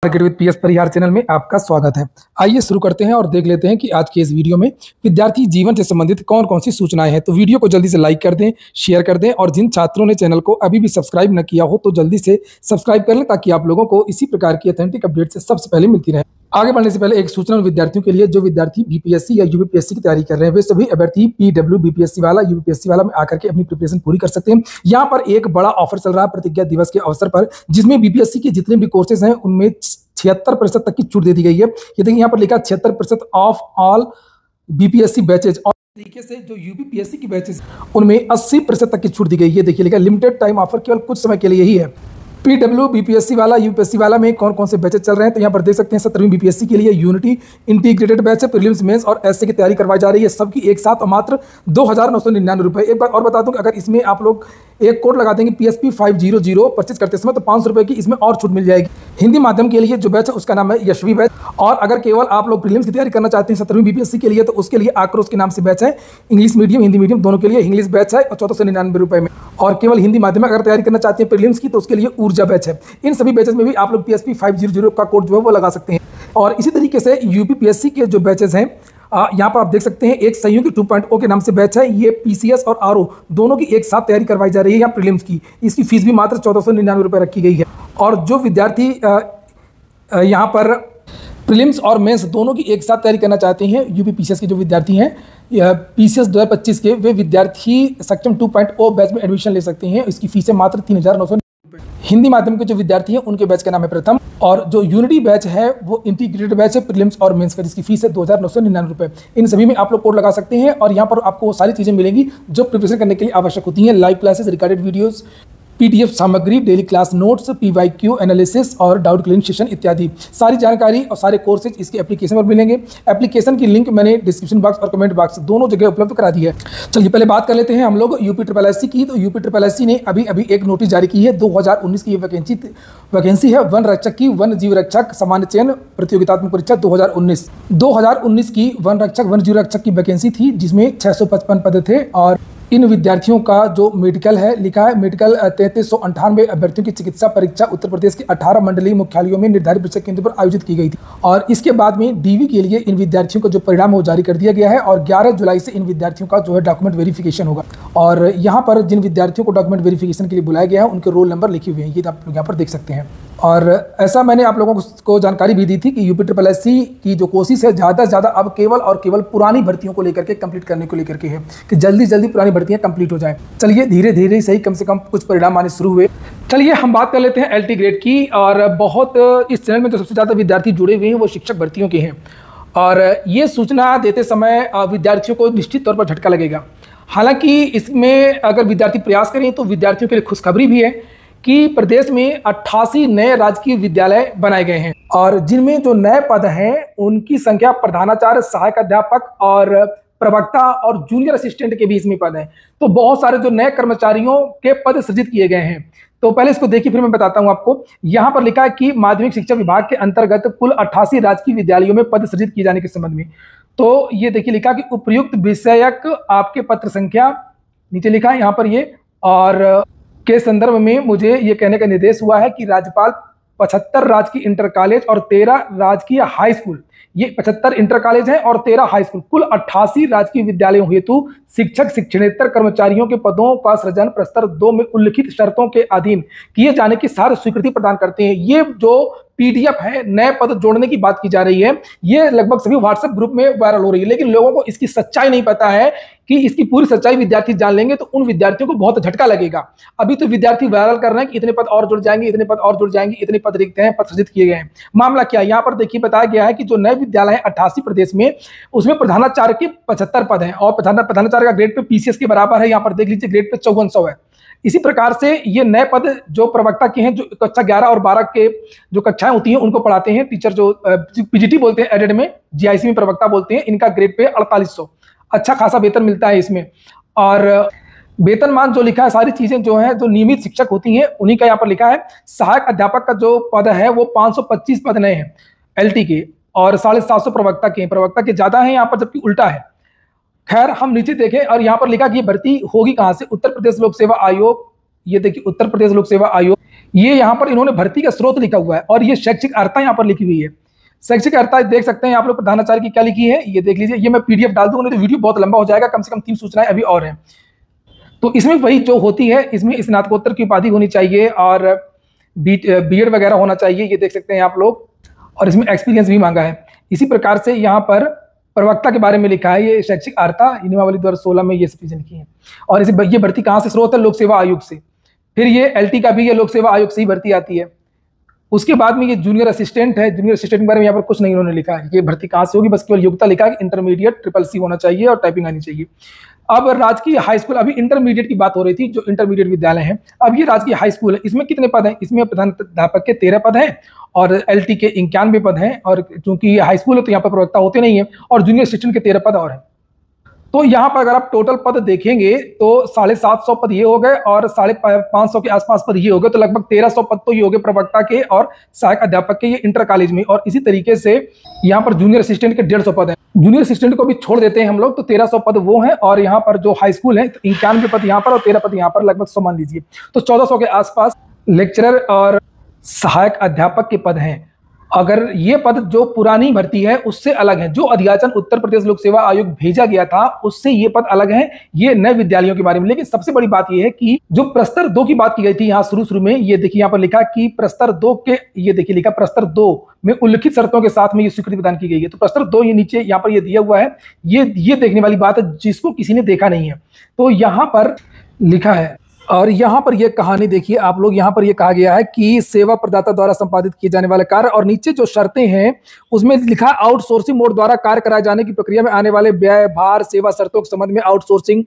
Market with PS Parihar channel में आपका स्वागत है। आइए शुरू करते हैं और देख लेते हैं कि आज के इस वीडियो में विद्यार्थी जीवन से संबंधित कौन कौन सी सूचनाएं हैं। तो वीडियो को जल्दी से लाइक कर दें, शेयर कर दें और जिन छात्रों ने चैनल को अभी भी सब्सक्राइब न किया हो तो जल्दी से सब्सक्राइब कर लें ताकि आप लोगों को इसी प्रकार की ऑथेंटिक अपडेट से सबसे पहले मिलती रहे। आगे बढ़ने से पहले एक सूचना उन विद्यार्थियों के लिए जो विद्यार्थी बीपीएससी या यूपीपीएससी की तैयारी कर रहे हैं। वे सभी अभ्यर्थी पीडब्ल्यू बीपीएससी वाला यूपीपीएससी वाला में आकर के अपनी प्रिपरेशन पूरी कर सकते हैं। यहाँ पर एक बड़ा ऑफर चल रहा है प्रतिज्ञा दिवस के अवसर पर, जिसमें बीपीएससी के जितने भी कोर्सेज हैं उनमें 76% तक की छूट दे दी गई है। ये देखिए यहाँ पर लिखा 76% ऑफ ऑल बीपीएससी बैचेज और तरीके से जो यूपीपीएससी की बैचेज उनमें 80% तक की छूट दी गई है। देखिए लिखा लिमिटेड टाइम ऑफर, केवल कुछ समय के लिए ही है। पीडब्ल्यू बीपीएससी वाला यूपीएससी वाला में कौन कौन से बैचेज चल रहे हैं तो यहाँ पर देख सकते हैं 17वीं बीपीएससी के लिए यूनिटी इंटीग्रेटेड बैच है, प्रीलिम्स मेंस और एसए की तैयारी करवाई जा रही है सबकी एक साथ और मात्र 2,999 रुपये। एक बार और बता दूं कि अगर इसमें आप लोग एक कोड लगा देंगे PSP 500 परचेज करते समय तो 500 रुपये की इसमें और छूट मिल जाएगी। हिंदी माध्यम के लिए जो बैच है उसका नाम है यशवी बैच, और अगर केवल आप लोग प्रीलिम्स की तैयारी करना चाहते हैं 17वीं बीपीएससी के लिए तो उसके लिए आक्रोश के नाम से बैच है। इंग्लिश मीडियम हिंदी मीडियम दोनों के लिए इंग्लिश बैच है और 1499 रुपये में, और केवल हिंदी माध्यम में अगर तैयारी करना चाहते हैं प्रीलिम्स की तो उसके लिए ऊर्जा बैच है। इन सभी बैचेज में भी आप लोग PSP 500 का कोड जो है वो लगा सकते हैं। और इसी तरीके से यूपीपीएससी के जो बैचेज हैं यहाँ पर आप देख सकते हैं एक संयुक्त 2.0 के नाम से बैच है। ये पीसीएस और आरओ दोनों की एक साथ तैयारी करवाई जा रही है यहाँ प्रीलिम्स की। इसकी फीस भी मात्र 1499 रुपये रखी गई है। और जो विद्यार्थी यहाँ पर प्रीलिम्स और मेंस दोनों की एक साथ तैयारी करना चाहते हैं, यूपीपीसीएस के जो विद्यार्थी हैं पीसीएस 2025 के, वे विद्यार्थी सक्षम 2.0 बैच में एडमिशन ले सकते हैं। इसकी फीस है मात्र 3,999 रुपये। हिंदी माध्यम के जो विद्यार्थी हैं उनके बैच का नाम है प्रथम, और जो यूनिटी बैच है वो इंटीग्रेटेड बैच है प्रीलिम्स और मेंस का, जिसकी फीस है 2,999 रुपये। इन सभी में आप लोग कोड लगा सकते हैं और यहाँ पर आपको वो सारी चीज़ें मिलेंगी जो प्रिपरेशन करने के लिए आवश्यक होती हैं। Live classes, recorded videos, PDF सामग्री, daily class notes, PYQ analysis और डाउट क्लियरिंग सेशन इत्यादि सारी जानकारी और सारे कोर्सेज इसके एप्लीकेशन पर मिलेंगे। एप्लीकेशन की लिंक मैंने डिस्क्रिप्शन बॉक्स और कमेंट बॉक्स दोनों जगह उपलब्ध करा दी है। चलिए पहले बात कर लेते हैं हम लोग यूपीएससी की। तो यूपीएससी ने अभी एक नोटिस जारी की है। 2019 की वैकेंसी है वन रक्षक की, वन जीव रक्षक सामान्य चयन प्रतियोगितात्मक परीक्षा 2019 की वन रक्षक वन जीव रक्षक की वैकेंसी थी, जिसमें 655 पद थे। और इन विद्यार्थियों का जो मेडिकल है लिखा है मेडिकल 3398 अभ्यर्थियों की चिकित्सा परीक्षा उत्तर प्रदेश के 18 मंडलीय मुख्यालयों में निर्धारित परीक्षा केंद्र पर आयोजित की गई थी। और इसके बाद में डीवी के लिए इन विद्यार्थियों का जो परिणाम है वो जारी कर दिया गया है और 11 जुलाई से इन विद्यार्थियों का जो है डॉक्यूमेंट वेरिफिकेशन होगा। और यहाँ पर जिन विद्यार्थियों को डॉक्यूमेंट वेरिफिकेशन के लिए बुलाया गया है उनके रोल नंबर लिखे हुए हैं, ये आप लोग यहाँ पर देख सकते हैं। और ऐसा मैंने आप लोगों को जानकारी भी दी थी कि यूपीएससी की जो कोशिश है ज़्यादा से ज़्यादा अब केवल और केवल पुरानी भर्तियों को लेकर के कंप्लीट करने को लेकर के है कि जल्दी जल्दी पुरानी भर्तियां कंप्लीट हो जाए। चलिए धीरे धीरे सही कम से कम कुछ परिणाम आने शुरू हुए। चलिए हम बात कर लेते हैं एलटी ग्रेड की। और बहुत इस चैनल में जो सबसे ज़्यादा विद्यार्थी जुड़े हुए हैं वो शिक्षक भर्तियों के हैं, और ये सूचना देते समय विद्यार्थियों को निश्चित तौर पर झटका लगेगा। हालांकि इसमें अगर विद्यार्थी प्रयास करें तो विद्यार्थियों के लिए खुशखबरी भी है कि प्रदेश में 88 नए राजकीय विद्यालय बनाए गए हैं, और जिनमें जो नए पद हैं उनकी संख्या प्रधानाचार्य, सहायक अध्यापक और प्रवक्ता और जूनियर असिस्टेंट के भी इसमें पद हैं। तो बहुत सारे जो नए कर्मचारियों के पद सृजित किए गए हैं। तो पहले इसको देखिए फिर मैं बताता हूं आपको। यहाँ पर लिखा है कि माध्यमिक शिक्षा विभाग के अंतर्गत कुल 88 राजकीय विद्यालयों में पद सृजित किए जाने के संबंध में। तो ये देखिए लिखा कि उपर्युक्त विषयक आपके पत्र संख्या नीचे लिखा है यहाँ पर ये, और के संदर्भ में मुझे ये कहने का निर्देश हुआ है कि राज्यपाल 75 राजकीय इंटर कॉलेज और 13 राजकीय हाई स्कूल, ये 75 इंटर कॉलेज है और 13 हाई स्कूल, कुल 88 राजकीय विद्यालयों हेतु शिक्षक शिक्षणेतर कर्मचारियों के पदों का सृजन प्रस्तर 2 में उल्लिखित शर्तों के अधीन किए जाने की सारी स्वीकृति प्रदान करते हैं। ये जो पीडीएफ है नए पद जोड़ने की बात की जा रही है, ये लगभग सभी व्हाट्सएप ग्रुप में वायरल हो रही है, लेकिन लोगों को इसकी सच्चाई नहीं पता है कि इसकी पूरी सच्चाई विद्यार्थी जान लेंगे तो उन विद्यार्थियों को बहुत झटका लगेगा। अभी तो विद्यार्थी वायरल कर रहे हैं कि इतने पद और जुड़ जाएंगे, इतने पद और जुड़ जाएंगे, इतने पद रिक्त हैं, पद सृजित किए गए हैं। मामला क्या है यहाँ पर देखिए बताया गया है कि जो नए विद्यालय है 88 प्रदेश में, उसमें प्रधानाचार्य के 75 पद हैं और प्रधानाचार्य का ग्रेड पे पीसीएस के बराबर है। यहाँ पर देख लीजिए ग्रेड पे 5400 है। इसी प्रकार से ये नए पद जो प्रवक्ता के हैं, जो कक्षा 11 और 12 के जो कक्षाएं होती हैं उनको पढ़ाते हैं टीचर, जो पीजीटी बोलते हैं, एडेड में जीआईसी में प्रवक्ता बोलते हैं, इनका ग्रेड पे 4800, अच्छा खासा वेतन मिलता है इसमें। और वेतनमान जो लिखा है सारी चीजें जो है जो नियमित शिक्षक होती हैं उन्हीं का यहाँ पर लिखा है। सहायक अध्यापक का जो पद है वो 525 पद नए हैं एलटी के, और 750 प्रवक्ता के, प्रवक्ता के ज्यादा है यहाँ पर, जबकि उल्टा है। खैर हम नीचे देखें और यहाँ पर लिखा कि ये भर्ती होगी कहाँ से, उत्तर प्रदेश लोक सेवा आयोग, ये देखिए उत्तर प्रदेश लोक सेवा आयोग, ये यहाँ पर इन्होंने भर्ती का स्रोत लिखा हुआ है और ये शैक्षिक अर्हता यहाँ पर लिखी हुई है। शैक्षिक अर्हता देख सकते हैं आप लोग प्रधानाचार्य की क्या लिखी है, ये देख लीजिए। ये मैं पीडीएफ डाल दूंगा, नहीं तो वीडियो बहुत लंबा हो जाएगा, कम से कम 3 सूचनाएं अभी और हैं। तो इसमें वही जो होती है, इसमें स्नातकोत्तर की उपाधि होनी चाहिए और बीएड वगैरह होना चाहिए, ये देख सकते हैं आप लोग। और इसमें एक्सपीरियंस भी मांगा है। इसी प्रकार से यहाँ पर प्रवक्ता के बारे में लिखा है, ये शैक्षिक अर्हता नियमावली 2016 में ये सब चीजें लिखी है। और इसे ये भर्ती कहाँ से स्रोत है, लोक सेवा आयोग से। फिर ये एलटी का भी ये लोक सेवा आयोग से ही भर्ती आती है। उसके बाद में ये जूनियर असिस्टेंट है। जूनियर असिस्टेंट के बारे में यहाँ पर कुछ नहीं उन्होंने लिखा है, ये भर्ती कहाँ से होगी, बस केवल योग्यता लिखा है, इंटरमीडिएट CCC होना चाहिए और टाइपिंग आनी चाहिए। अब राजकीय हाई स्कूल, अभी इंटरमीडिएट की बात हो रही थी, जो इंटरमीडिएट विद्यालय है। अब ये राजकीय हाई स्कूल है, इसमें कितने पद हैं, इसमें प्रधानाध्यापक के 13 पद हैं और एलटी के 91 पद हैं। और चूंकि ये हाई स्कूल है तो यहाँ पर प्रवक्ता होते नहीं है, और जूनियर असिस्टेंट के 13 पद और हैं। तो यहाँ पर अगर आप टोटल पद देखेंगे तो 750 पद ये हो गए और 550 के आसपास पद ये हो गए, तो लगभग 1300 पद तो ये हो गए प्रवक्ता के और सहायक अध्यापक के, ये इंटर कॉलेज में। और इसी तरीके से यहाँ पर जूनियर असिस्टेंट के 150 पद हैं। जूनियर असिस्टेंट को भी छोड़ देते हैं हम लोग, तो 1300 पद वो हैं। और यहाँ पर जो हाई स्कूल है तो 91 पद यहाँ पर और 13 पद यहाँ पर, लगभग 100 मान लीजिए, तो 1400 के आसपास लेक्चरर और सहायक अध्यापक के पद हैं। अगर ये पद जो पुरानी भर्ती है उससे अलग है, जो अध्याचन उत्तर प्रदेश लोक सेवा आयोग भेजा गया था उससे ये पद अलग है, ये नए विद्यालयों के बारे में। लेकिन सबसे बड़ी बात ये है कि जो प्रस्तर 2 की बात की गई थी यहाँ शुरू में, ये देखिए यहाँ पर लिखा कि प्रस्तर 2 के, ये देखिए लिखा प्रस्तर 2 में उल्लिखित शर्तों के साथ में ये स्वीकृति प्रदान की गई है। तो प्रस्तर 2 ये नीचे यहाँ पर ये दिया हुआ है, ये देखने वाली बात है जिसको किसी ने देखा नहीं है, तो यहाँ पर लिखा है। और यहाँ पर ये कहानी देखिए आप लोग, यहाँ पर ये कहा गया है कि सेवा प्रदाता द्वारा संपादित किए जाने वाले कार्य, और नीचे जो शर्तें हैं उसमें लिखा आउटसोर्सिंग मोड द्वारा कार्य कराए जाने की प्रक्रिया में आने वाले व्यय, भार, सेवा शर्तों के संबंध में आउटसोर्सिंग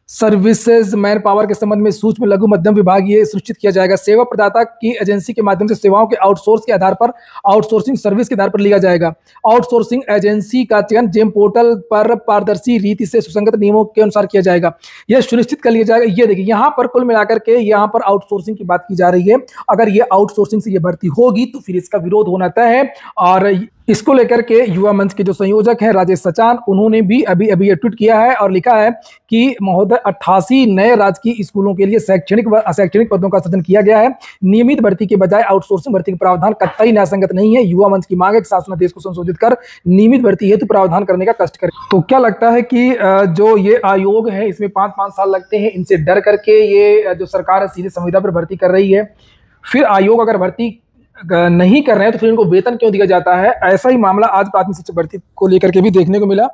सर्विसेज मैन पावर के संबंध में सूक्ष्म लघु मध्यम विभाग ये सुनिश्चित किया जाएगा। सेवा प्रदाता की एजेंसी के माध्यम से सेवाओं के आउटसोर्स के आधार पर, आउटसोर्सिंग सर्विस के आधार पर लिया जाएगा। आउटसोर्सिंग एजेंसी का चयन जेम पोर्टल पर पारदर्शी रीति से सुसंगत नियमों के अनुसार किया जाएगा, यह सुनिश्चित कर लिया जाएगा। ये देखिए यहाँ पर कुल मिलाकर के यहाँ पर आउटसोर्सिंग की बात की जा रही है। अगर ये आउटसोर्सिंग से ये भर्ती होगी तो फिर इसका विरोध होना तय है। और इसको लेकर के युवा मंच के जो संयोजक हैं राजेश सचान, उन्होंने भी अभी ये ट्वीट किया है और लिखा है कि महोदय 88 नए राजकीय स्कूलों के लिए शैक्षणिक व अशैक्षणिक पदों का सृजन किया गया है। नियमित भर्ती के बजाय आउटसोर्सिंग भर्ती का प्रावधान कतई न्यायसंगत नहीं है। युवा मंच की मांग है कि शासनादेश को संशोधित कर नियमित भर्ती हेतु प्रावधान करने का कष्ट करें। तो क्या लगता है कि जो ये आयोग है इसमें 5-5 साल लगते हैं, इनसे डर करके ये जो सरकार है सीधे संविदा पर भर्ती कर रही है। फिर आयोग अगर भर्ती नहीं कर रहे हैं तो फिर इनको वेतन क्यों दिया जाता है? ऐसा ही मामला आज प्राथमिक शिक्षक भर्ती को लेकर के भी देखने को मिला।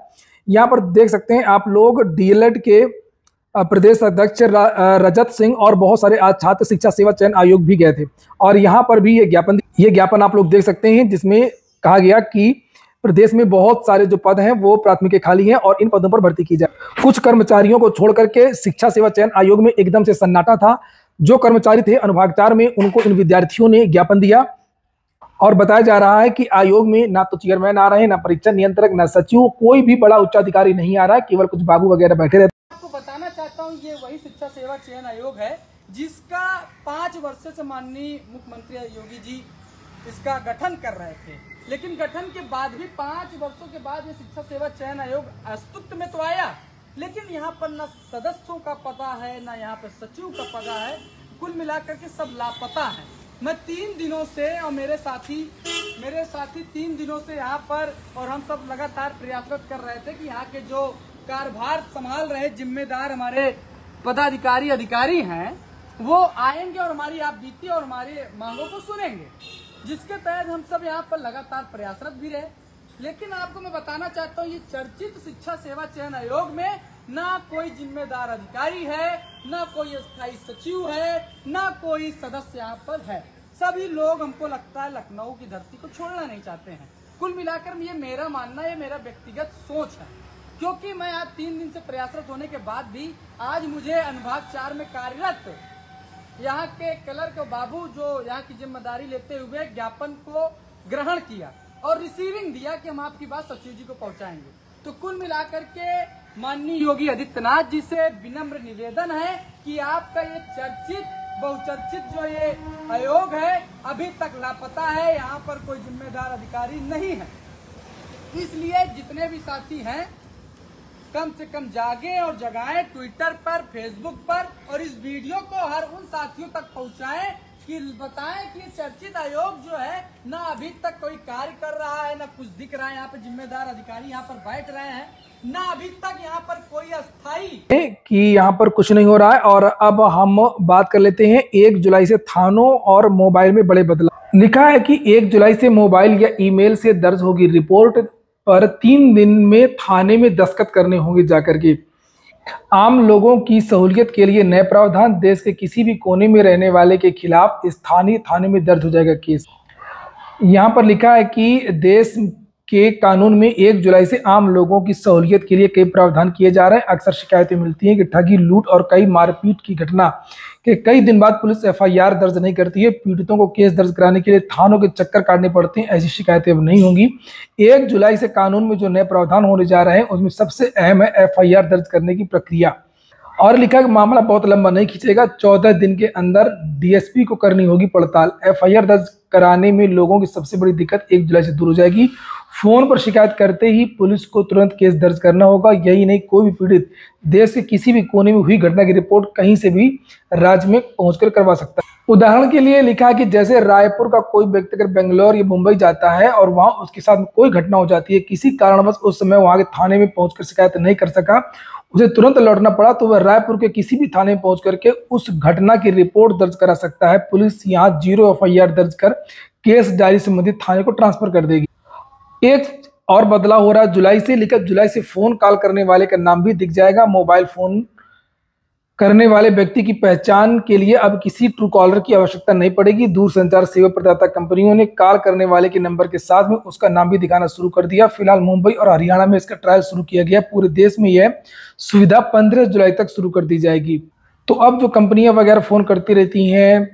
यहाँ पर देख सकते हैं आप लोग डीएलएड के प्रदेश अध्यक्ष रजत सिंह और बहुत सारे आज छात्र शिक्षा सेवा चयन आयोग भी गए थे और यहाँ पर भी ये ज्ञापन आप लोग देख सकते हैं, जिसमें कहा गया कि प्रदेश में बहुत सारे जो पद हैं वो प्राथमिक खाली हैं और इन पदों पर भर्ती की जाए। कुछ कर्मचारियों को छोड़ करके शिक्षा सेवा चयन आयोग में एकदम से सन्नाटा था। जो कर्मचारी थे अनुभाग 4 में, उनको इन विद्यार्थियों ने ज्ञापन दिया और बताया जा रहा है कि आयोग में ना तो चेयरमैन आ रहे हैं, ना परीक्षा नियंत्रक, ना सचिव, कोई भी बड़ा उच्चाधिकारी नहीं आ रहा है, केवल कुछ बाबू वगैरह बैठे रहते हैं। आपको बताना चाहता हूँ ये वही शिक्षा सेवा चयन आयोग है जिसका 5 वर्ष से माननीय मुख्यमंत्री योगी जी इसका गठन कर रहे थे, लेकिन गठन के बाद भी 5 वर्षों के बाद ये शिक्षा सेवा चयन आयोग अस्तित्व में तो आया, लेकिन यहाँ पर न सदस्यों का पता है, न यहाँ पर सचिव का पता है, कुल मिलाकर के सब लापता है। मैं 3 दिनों से और मेरे साथी 3 दिनों से यहाँ पर, और हम सब लगातार प्रयासरत कर रहे थे कि यहाँ के जो कार्यभार संभाल रहे जिम्मेदार हमारे पदाधिकारी अधिकारी हैं वो आएंगे और हमारी आप बीती और हमारे मांगों को सुनेंगे, जिसके तहत हम सब यहाँ पर लगातार प्रयासरत भी रहे। लेकिन आपको मैं बताना चाहता हूँ ये चर्चित शिक्षा सेवा चयन आयोग में ना कोई जिम्मेदार अधिकारी है, ना कोई स्थायी सचिव है, ना कोई सदस्य यहाँ पर है। सभी लोग हमको लगता है लखनऊ की धरती को छोड़ना नहीं चाहते हैं। कुल मिलाकर ये मेरा मानना है, मेरा व्यक्तिगत सोच है, क्योंकि मैं आज 3 दिन से प्रयासरत होने के बाद भी आज मुझे अनुभाग 4 में कार्यरत यहाँ के क्लर्क बाबू जो यहाँ की जिम्मेदारी लेते हुए ज्ञापन को ग्रहण किया और रिसीविंग दिया कि हम आपकी बात सचिव जी को पहुंचाएंगे। तो कुल मिलाकर के माननीय योगी आदित्यनाथ जी से विनम्र निवेदन है कि आपका ये चर्चित बहुचर्चित जो ये आयोग है अभी तक लापता है, यहाँ पर कोई जिम्मेदार अधिकारी नहीं है। इसलिए जितने भी साथी हैं कम से कम जागें और जगाएं, ट्विटर पर, फेसबुक पर, और इस वीडियो को हर उन साथियों तक पहुंचाएं कि बताएं कि ये चर्चित आयोग जो है ना अभी तक कोई कार्य कर रहा है, ना कुछ दिख रहा है। यहाँ पे जिम्मेदार अधिकारी यहाँ पर बैठ रहे हैं, ना अभी तक यहाँ पर कोई अस्थायी कि यहाँ पर कुछ नहीं हो रहा है। और अब हम बात कर लेते हैं 1 जुलाई से थानों और मोबाइल में बड़े बदलाव। लिखा है कि 1 जुलाई से मोबाइल या ईमेल से दर्ज होगी रिपोर्ट पर 3 दिन में थाने में दस्तखत करने होंगे जाकर के। आम लोगों की सहूलियत के लिए नए प्रावधान, देश के किसी भी कोने में रहने वाले के खिलाफ स्थानीय थाने में दर्ज हो जाएगा केस। यहाँ पर लिखा है कि देश के कानून में 1 जुलाई से आम लोगों की सहूलियत के लिए कई प्रावधान किए जा रहे हैं। अक्सर शिकायतें मिलती हैं कि ठगी, लूट और कई मारपीट की घटना के कई दिन बाद पुलिस FIR दर्ज नहीं करती है। पीड़ितों को केस दर्ज कराने के लिए थानों के चक्कर काटने पड़ते हैं। ऐसी शिकायतें अब नहीं होंगी। 1 जुलाई से कानून में जो नए प्रावधान होने जा रहे हैं उसमें सबसे अहम है FIR दर्ज करने की प्रक्रिया। और लिखा कि मामला बहुत लंबा नहीं खींचेगा, 14 दिन के अंदर DSP को करनी होगी पड़ताल। FIR दर्ज कराने में लोगों की सबसे बड़ी दिक्कत 1 जुलाई से दूर हो जाएगी। फोन पर शिकायत करते ही पुलिस को तुरंत केस दर्ज करना होगा। यही नहीं, कोई भी पीड़ित देश के किसी भी कोने में हुई घटना की रिपोर्ट कहीं से भी राज्य में पहुंचकर करवा सकता है। उदाहरण के लिए लिखा है कि जैसे रायपुर का कोई व्यक्ति अगर बेंगलोर या मुंबई जाता है और वहां उसके साथ कोई घटना हो जाती है, किसी कारणवश उस समय वहां के थाने में पहुंचकर शिकायत नहीं कर सका, उसे तुरंत लौटना पड़ा, तो वह रायपुर के किसी भी थाने में पहुंच करके उस घटना की रिपोर्ट दर्ज करा सकता है। पुलिस यहाँ 0 FIR दर्ज कर केस डायरी संबंधित थाने को ट्रांसफर कर देगी। एक और बदलाव हो रहा है जुलाई से। लेकर जुलाई से फोन कॉल करने वाले का नाम भी दिख जाएगा। मोबाइल फोन करने वाले व्यक्ति की पहचान के लिए अब किसी ट्रू कॉलर की आवश्यकता नहीं पड़ेगी। दूरसंचार सेवा प्रदाता कंपनियों ने कॉल करने वाले के नंबर के साथ में उसका नाम भी दिखाना शुरू कर दिया। फिलहाल मुंबई और हरियाणा में इसका ट्रायल शुरू किया गया। पूरे देश में यह सुविधा 15 जुलाई तक शुरू कर दी जाएगी। तो अब जो कंपनियां वगैरह फोन करती रहती हैं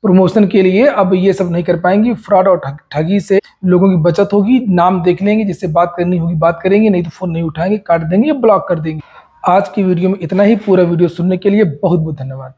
प्रमोशन के लिए, अब ये सब नहीं कर पाएंगी। फ्रॉड और ठगी से लोगों की बचत होगी। नाम देख लेंगे, जिससे बात करनी होगी बात करेंगे, नहीं तो फोन नहीं उठाएंगे, काट देंगे या ब्लॉक कर देंगे। आज की वीडियो में इतना ही। पूरा वीडियो सुनने के लिए बहुत बहुत धन्यवाद।